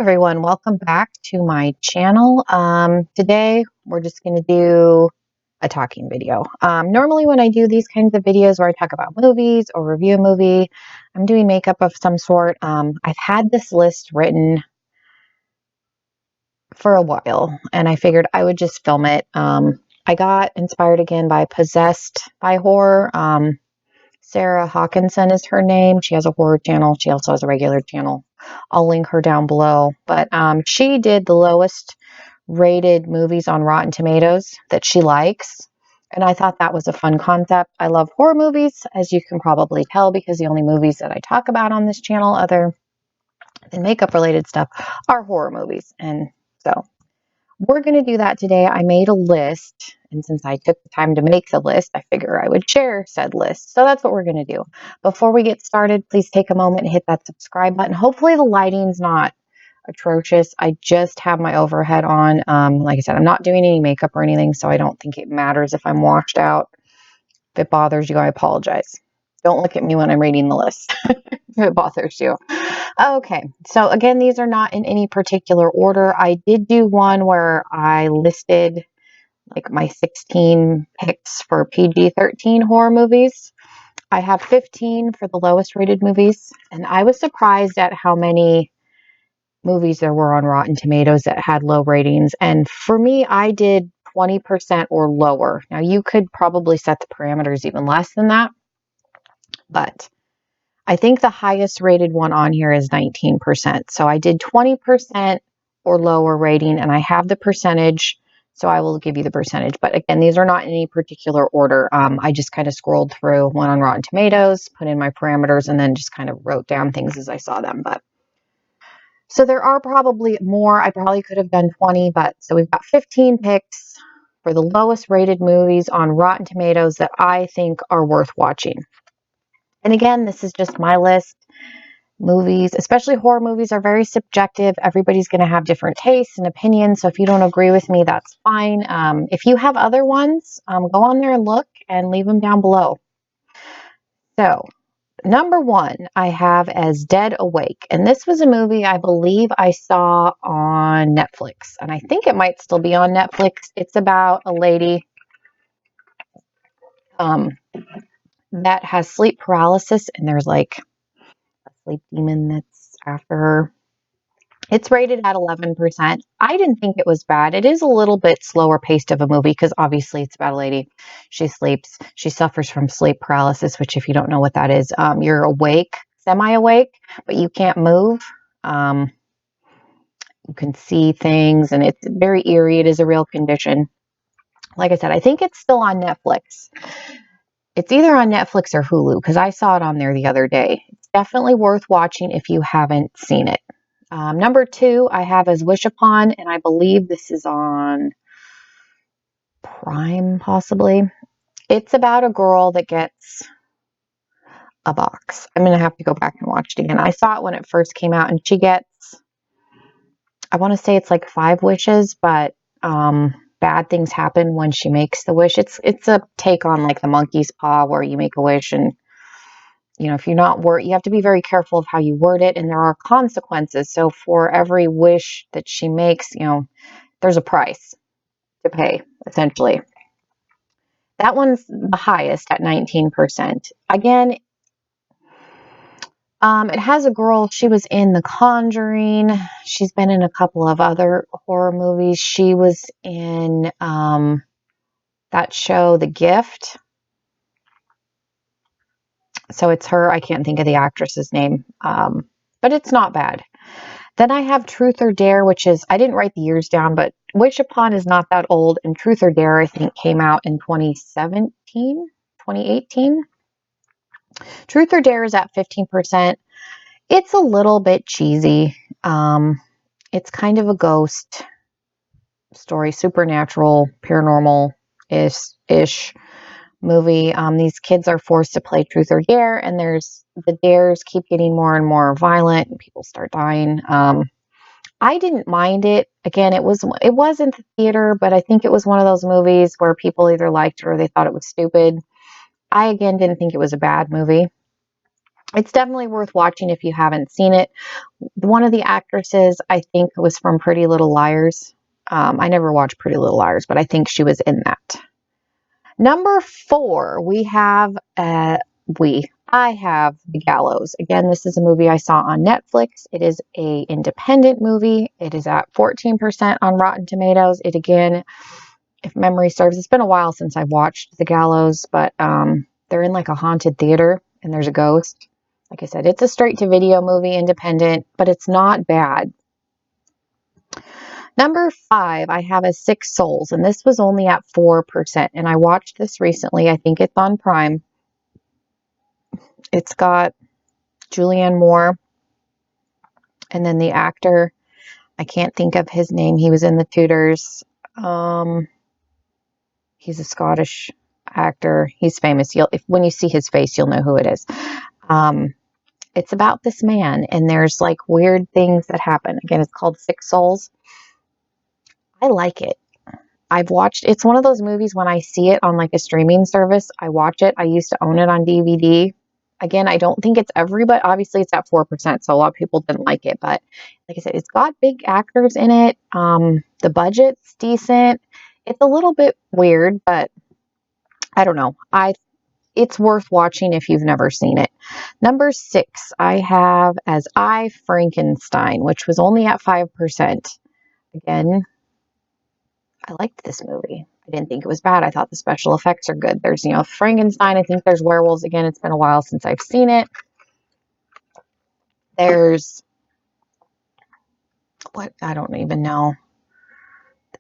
everyone, welcome back to my channel. Today we're just going to do a talking video. Normally when I do these kinds of videos where I talk about movies or review a movie, I'm doing makeup of some sort. I've had this list written for a while and I figured I would just film it. I got inspired again by Possessed by Horror. Sarah Hawkingson is her name. She has a horror channel. She also has a regular channel. I'll link her down below. But she did the lowest rated movies on Rotten Tomatoes that she likes. And I thought that was a fun concept. I love horror movies, as you can probably tell, because the only movies that I talk about on this channel other than makeup related stuff are horror movies. And so we're going to do that today. I made a list, and since I took the time to make the list, I figure I would share said list. So that's what we're going to do. Before we get started, please take a moment and hit that subscribe button. Hopefully the lighting's not atrocious. I just have my overhead on. Like I said, I'm not doing any makeup or anything, so I don't think it matters if I'm washed out. If it bothers you, I apologize. Don't look at me when I'm reading the list if it bothers you. Okay, so again, these are not in any particular order. I did do one where I listed like my 16 picks for PG-13 horror movies. I have 15 for the lowest rated movies, and I was surprised at how many movies there were on Rotten Tomatoes that had low ratings. And for me, I did 20% or lower. Now, you could probably set the parameters even less than that, but I think the highest rated one on here is 19%. So I did 20% or lower rating, and I have the percentage, so I will give you the percentage. But again, these are not in any particular order. I just kind of scrolled through one on Rotten Tomatoes, put in my parameters, and then just kind of wrote down things as I saw them. But so there are probably more. I probably could have done 20, but so we've got 15 picks for the lowest rated movies on Rotten Tomatoes that I think are worth watching. And again, this is just my list. Movies, especially horror movies, are very subjective. Everybody's going to have different tastes and opinions. So if you don't agree with me, that's fine. If you have other ones, go on there and look and leave them down below. So number one, I have as Dead Awake. And this was a movie I believe I saw on Netflix. And I think it might still be on Netflix. It's about a lady that has sleep paralysis. And there's like a sleep demon that's after her. It's rated at 11%. I didn't think it was bad. It is a little bit slower paced of a movie because obviously it's about a lady. She sleeps. She suffers from sleep paralysis, which if you don't know what that is, you're awake, semi-awake, but you can't move. You can see things and it's very eerie. It is a real condition. Like I said, I think it's still on Netflix. It's either on Netflix or Hulu because I saw it on there the other day. It's definitely worth watching if you haven't seen it. Number two, I have as Wish Upon, and I believe this is on Prime, possibly. It's about a girl that gets a box. I'm going to have to go back and watch it again. I saw it when it first came out, and she gets, I want to say it's like 5 wishes, but bad things happen when she makes the wish. It's a take on like the monkey's paw where you make a wish and if you're not you have to be very careful of how you word it, and there are consequences. So for every wish that she makes, there's a price to pay, essentially. That one's the highest at 19%. Again, it has a girl. She was in The Conjuring. She's been in a couple of other horror movies. She was in that show, The Gift. So it's her. I can't think of the actress's name, but it's not bad. Then I have Truth or Dare, which is, I didn't write the years down, but Wish Upon is not that old. And Truth or Dare, I think, came out in 2017, 2018. Truth or Dare is at 15%. It's a little bit cheesy. It's kind of a ghost story, supernatural, paranormal-ish movie. These kids are forced to play Truth or Dare, and the dares keep getting more and more violent, and people start dying. I didn't mind it. Again, it was in the theater, but I think it was one of those movies where people either liked it or they thought it was stupid. I, again, didn't think it was a bad movie. It's definitely worth watching if you haven't seen it. One of the actresses, I think, was from Pretty Little Liars. I never watched Pretty Little Liars, but I think she was in that. Number 4, I have The Gallows. Again, this is a movie I saw on Netflix. It is a independent movie. It is at 14% on Rotten Tomatoes. It, again, if memory serves, it's been a while since I've watched The Gallows, but they're in like a haunted theater and there's a ghost. Like I said, it's a straight to video movie, independent, but it's not bad. Number 5, I have a Six Souls, and this was only at 4%. And I watched this recently. I think it's on Prime. It's got Julianne Moore, and then the actor, I can't think of his name. He was in The Tudors. He's a Scottish actor. He's famous. When you see his face, you'll know who it is. It's about this man, and there's like weird things that happen. Again, it's called Six Souls. I like it. It's one of those movies when I see it on like a streaming service, I watch it. I used to own it on DVD. Again, I don't think it's everybody. Obviously, it's at 4%, so a lot of people didn't like it. But like I said, it's got big actors in it. The budget's decent. It's a little bit weird, but I don't know. It's worth watching if you've never seen it. Number 6, I have as I, Frankenstein, which was only at 5%. Again, I liked this movie. I didn't think it was bad. I thought the special effects are good. There's, Frankenstein. I think there's werewolves. Again, it's been a while since I've seen it. There's, I don't even know.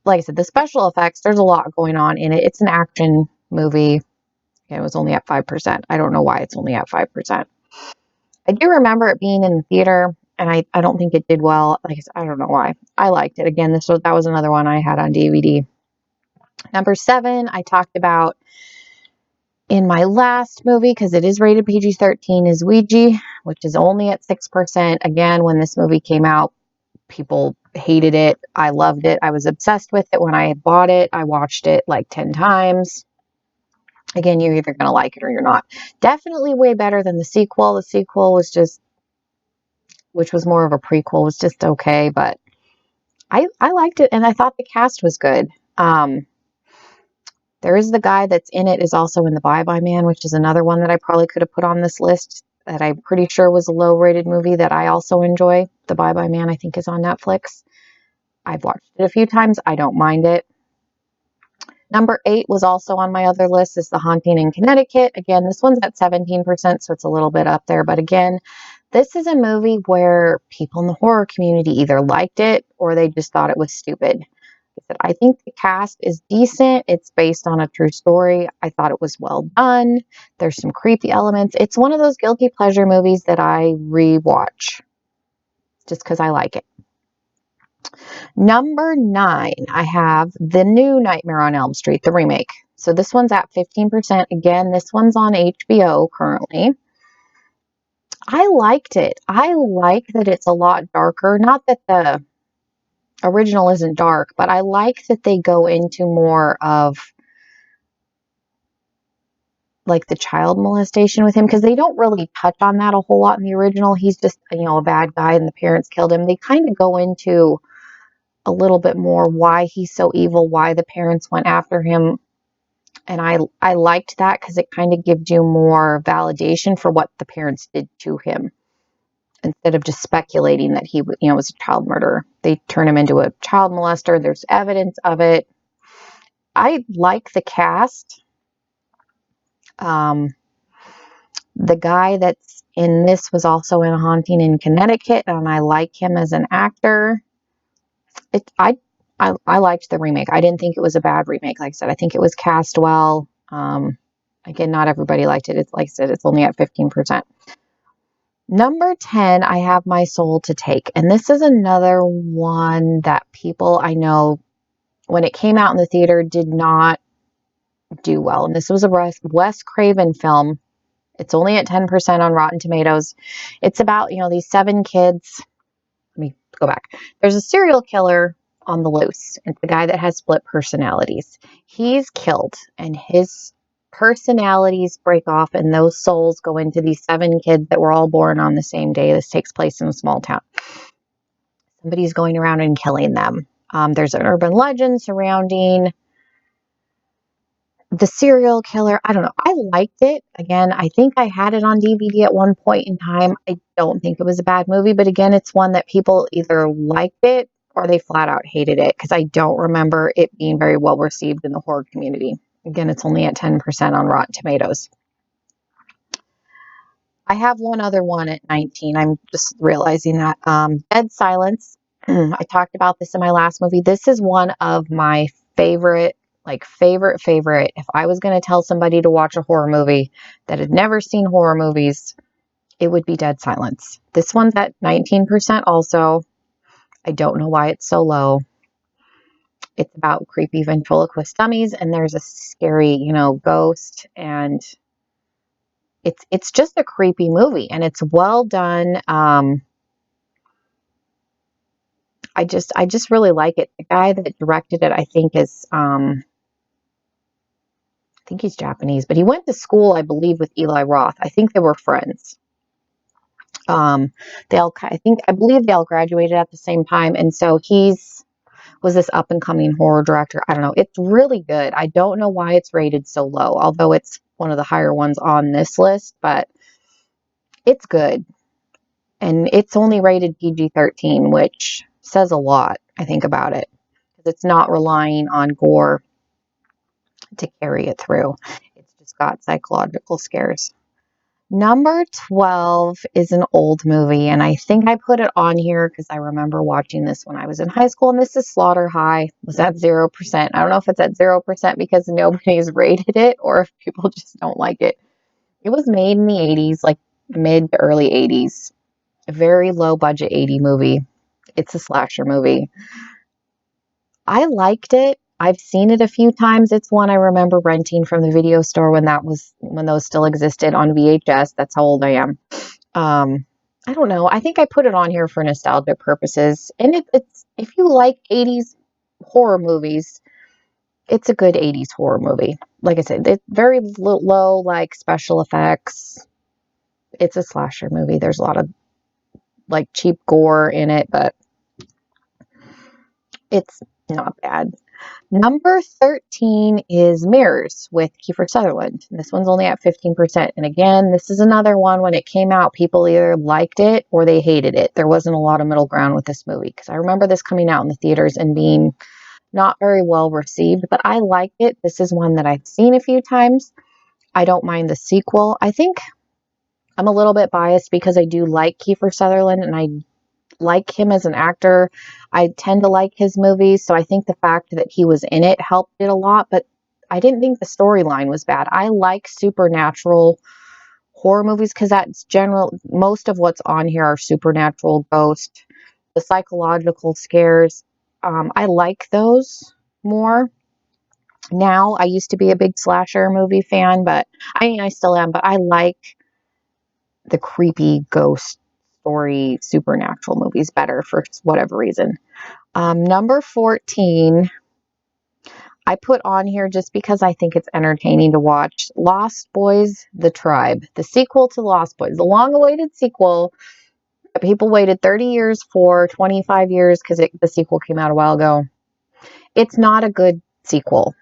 Like I said, the special effects, there's a lot going on in it. It's an action movie. It was only at 5%. I don't know why it's only at 5%. I do remember it being in the theater, and I don't think it did well. Like I said, I don't know why. I liked it. Again, that was another one I had on DVD. Number 7, I talked about in my last movie, because it is rated PG-13, is Ouija, which is only at 6%. Again, when this movie came out, people hated it. I loved it. I was obsessed with it when I bought it. I watched it like 10 times. Again, you're either going to like it or you're not. Definitely way better than the sequel. The sequel was which was more of a prequel, was just okay, but I liked it, and I thought the cast was good. There is the guy that's in it is also in The Bye-Bye Man, which is another one that I probably could have put on this list that I'm pretty sure was a low-rated movie that I also enjoy. The Bye-Bye Man, I think, is on Netflix. I've watched it a few times. I don't mind it. Number 8 was also on my other list, is The Haunting in Connecticut. Again, this one's at 17%, so it's a little bit up there. But again, this is a movie where people in the horror community either liked it or they just thought it was stupid. I think the cast is decent. It's based on a true story. I thought it was well done. There's some creepy elements. It's one of those guilty pleasure movies that I rewatch just because I like it. Number 9, I have the new Nightmare on Elm Street, the remake. So this one's at 15%. Again, this one's on HBO currently. I liked it. I like that it's a lot darker. Not that the original isn't dark, but I like that they go into more of like the child molestation with him, because they don't really touch on that a whole lot in the original. He's just, a bad guy and the parents killed him. They kind of go into a little bit more why he's so evil, why the parents went after him. And I liked that because it kind of gives you more validation for what the parents did to him. Instead of just speculating that he was a child murderer, they turn him into a child molester. There's evidence of it. I like the cast. The guy that's in this was also in A Haunting in Connecticut, and I like him as an actor. I liked the remake. I didn't think it was a bad remake. Like I said, I think it was cast well. Again, not everybody liked it. It's like I said, it's only at 15%. Number 10, I have My Soul to Take. And this is another one that people I know, when it came out in the theater, did not do well. And this was a Wes Craven film. It's only at 10% on Rotten Tomatoes. It's about, these 7 kids. Let me go back. There's a serial killer on the loose. It's a guy that has split personalities. He's killed, and his personalities break off and those souls go into these 7 kids that were all born on the same day. This takes place in a small town. Somebody's going around and killing them. There's an urban legend surrounding the serial killer. I don't know. I liked it. Again, I think I had it on DVD at one point in time. I don't think it was a bad movie, but again, it's one that people either liked it or they flat out hated it, because I don't remember it being very well received in the horror community. Again, it's only at 10% on Rotten Tomatoes. I have one other one at 19. I'm just realizing that. Dead Silence. I talked about this in my last movie. This is one of my favorite, favorite. If I was going to tell somebody to watch a horror movie that had never seen horror movies, it would be Dead Silence. This one's at 19% also. I don't know why it's so low. It's about creepy ventriloquist dummies, and there's a scary, ghost, and it's just a creepy movie, and it's well done. I just really like it. The guy that directed it, I think he's Japanese, but he went to school, I believe, with Eli Roth. I think they were friends. I believe they all graduated at the same time, and so was this up and coming horror director. I don't know. It's really good. I don't know why it's rated so low, although it's one of the higher ones on this list, but it's good. And it's only rated PG-13, which says a lot, I think, about it, because it's not relying on gore to carry it through. It's just got psychological scares. Number 12 is an old movie, and I think I put it on here because I remember watching this when I was in high school, and this is Slaughter High. Was at 0%. I don't know if it's at 0% because nobody's rated it or if people just don't like it. It was made in the 80s, like mid to early 80s. A very low budget 80 movie. It's a slasher movie. I liked it. I've seen it a few times. It's one I remember renting from the video store when those still existed on VHS. That's how old I am. I don't know. I think I put it on here for nostalgia purposes. And if you like 80s horror movies, it's a good 80s horror movie. Like I said, it's very low, like, special effects. It's a slasher movie. There's a lot of like cheap gore in it, but it's not bad. Number 13 is Mirrors with Kiefer Sutherland. This one's only at 15%. And again, this is another one, when it came out, people either liked it or they hated it. There wasn't a lot of middle ground with this movie, because I remember this coming out in the theaters and being not very well received, but I liked it. This is one that I've seen a few times. I don't mind the sequel. I think I'm a little bit biased because I do like Kiefer Sutherland and I like him as an actor. I tend to like his movies, so I think the fact that he was in it helped it a lot, but I didn't think the storyline was bad. I like supernatural horror movies because most of what's on here are supernatural, ghost, the psychological scares. I like those more. Now, I used to be a big slasher movie fan, but I still am, but I like the creepy ghost story supernatural movies better for whatever reason. Number 14, I put on here just because I think it's entertaining to watch. Lost Boys: The Tribe, the sequel to Lost Boys, the long-awaited sequel that people waited 30 years for, 25 years, because the sequel came out a while ago. It's not a good sequel.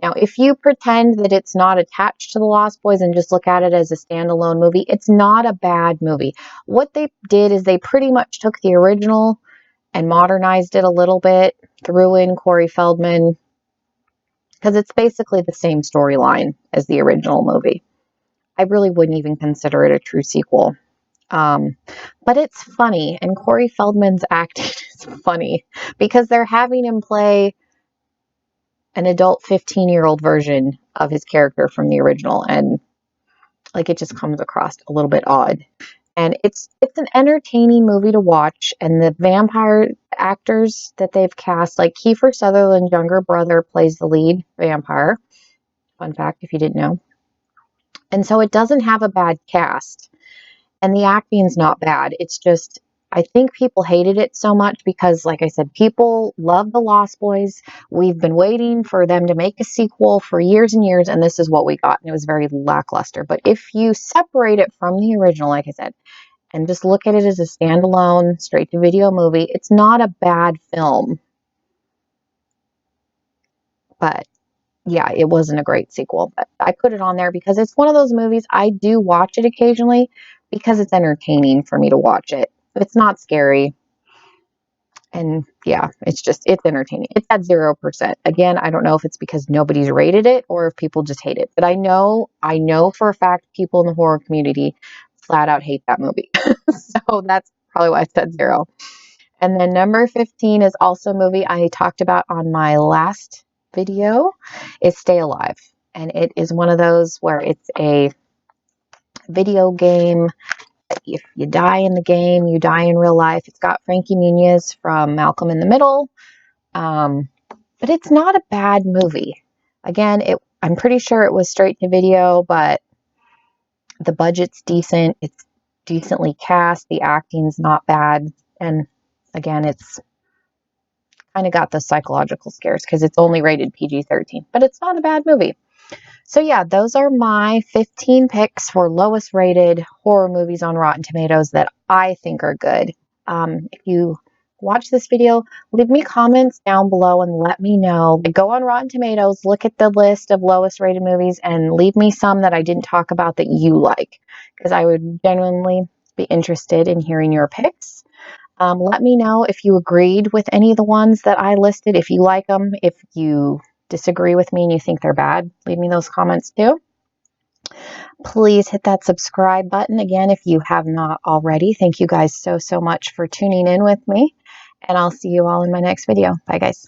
Now, if you pretend that it's not attached to the Lost Boys and just look at it as a standalone movie, it's not a bad movie. What they did is they pretty much took the original and modernized it a little bit, threw in Corey Feldman, because it's basically the same storyline as the original movie. I really wouldn't even consider it a true sequel. But it's funny, and Corey Feldman's acting is funny because they're having him play an adult 15-year-old version of his character from the original, and like it just comes across a little bit odd. And it's an entertaining movie to watch, and the vampire actors that they've cast, like Kiefer Sutherland's younger brother plays the lead vampire. Fun fact if you didn't know. And so it doesn't have a bad cast, and the acting's not bad. It's just I think people hated it so much because, like I said, people love the Lost Boys. We've been waiting for them to make a sequel for years and years, and this is what we got. And it was very lackluster. But if you separate it from the original, like I said, and just look at it as a standalone, straight-to-video movie, it's not a bad film. But yeah, it wasn't a great sequel. But I put it on there because it's one of those movies I do watch it occasionally because it's entertaining for me to watch it. It's not scary. And yeah, it's entertaining. It's at 0%. Again, I don't know if it's because nobody's rated it or if people just hate it. But I know for a fact people in the horror community flat out hate that movie. So that's probably why I said 0. And then number 15 is also a movie I talked about on my last video, is Stay Alive. And it is one of those where it's a video game. If you die in the game, you die in real life. It's got Frankie Muniz from Malcolm in the Middle. But it's not a bad movie. Again, I'm pretty sure it was straight to video, but the budget's decent. It's decently cast. The acting's not bad. And again, it's kind of got the psychological scares because it's only rated PG-13, but it's not a bad movie. So yeah, those are my 15 picks for lowest rated horror movies on Rotten Tomatoes that I think are good. If you watch this video, leave me comments down below and let me know. Go on Rotten Tomatoes, look at the list of lowest rated movies, and leave me some that I didn't talk about that you like, because I would genuinely be interested in hearing your picks. Let me know if you agreed with any of the ones that I listed, if you like them, if you disagree with me and you think they're bad, leave me those comments too. Please hit that subscribe button again if you have not already. Thank you guys so much for tuning in with me, and I'll see you all in my next video. Bye guys.